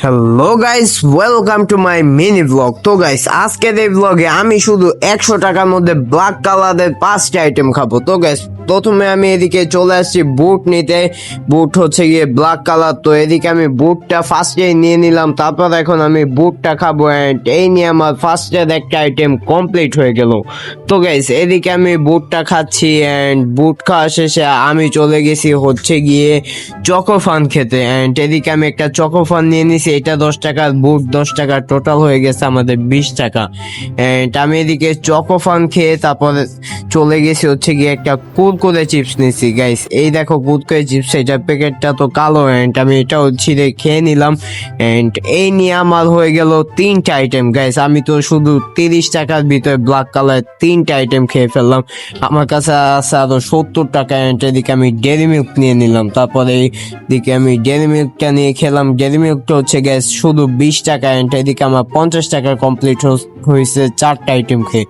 Hello guys, welcome to my mini blog. তো guys, আজকের এই ব্লগে আমি শুধু 100 টাকার মধ্যে ব্ল্যাক কালারের 5টা আইটেম খাবো। তো গাইস, প্রথমে আমি এদিকে চলে আসছি বুট নিতে। বুট হচ্ছে গিয়ে ব্ল্যাক কালার, তো এদিকে আমি বুটটা ফার্স্টে নিয়ে নিলাম। তারপর এখন আমি বুটটা খাবো অ্যান্ড এই নিয়ে আমার ফার্স্টের একটা আইটেম কমপ্লিট হয়ে গেল। তো গাইস, এদিকে আমি বুটটা খাচ্ছি অ্যান্ড বুট খাওয়া শেষে আমি চলে গেছি হচ্ছে গিয়ে চকোফান খেতে। অ্যান্ড এদিকে আমি একটা চকোফান নিয়ে নিছি, এটা 10 টাকা, বুট 10 টাকা, টোটাল হয়ে গেছে আমাদের 20 টাকা। অ্যান্ড আমি এদিকে চকোফান খেয়ে তারপরে চলে গেছি হচ্ছে গিয়ে একটা কুরকুরে চিপস নিছি। গাইস, এই দেখো কুরকুরে চিপস, এটার প্যাকেটটা তো কালো অ্যান্ড আমি এটাও ছিঁড়ে খেয়ে নিলাম। অ্যান্ড এই নিয়ে আমার হয়ে গেল 3টা আইটেম। গাইস, আমি তো শুধু 30 টাকার ভিতরে ব্ল্যাক কালার 3টা আইটেম খেয়ে ফেললাম। আমার কাছে আছে আরো 70 টাকা। অ্যান্ড এদিকে আমি ডেয়ারি মিল্ক নিয়ে নিলাম। তারপরে এইদিকে আমি ডেয়ারি মিল্কটা নিয়ে খেলাম। ডেয়ারি মিল্কটা হচ্ছে গ্যাস শুধু 20 টাকা। অ্যান্ড এদিকে আমার 50 টাকা কমপ্লিট হয়েছে 4টা আইটেম খেয়ে।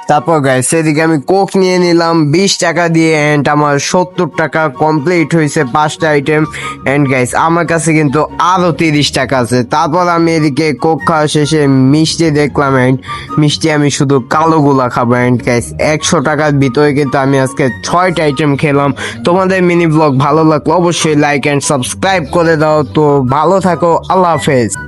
তারপর গ্যাস এদিকে আমি কোক নিয়ে নিলাম 20 টাকা দিয়ে। অ্যান্ড আমার 70 টাকা কমপ্লিট হয়েছে 5টা আইটেম। অ্যান্ড গাইস, আমার কাছে কিন্তু আরো 30 টাকা আছে। তারপর আমি এদিকে কোক খাওয়া শেষে মিষ্টি দেখলাম। অ্যান্ড মিষ্টি আমি শুধু কালোগুলা খাবো। অ্যান্ড গাইস, 100 টাকার ভিতরে কিন্তু আমি আজকে 6টা আইটেম খেলাম। তোমাদের মিনি ব্লগ ভালো লাগলো অবশ্যই লাইক অ্যান্ড সাবস্ক্রাইব করে দাও। তো ভালো থাকো, আল্লাহ হাফেজ।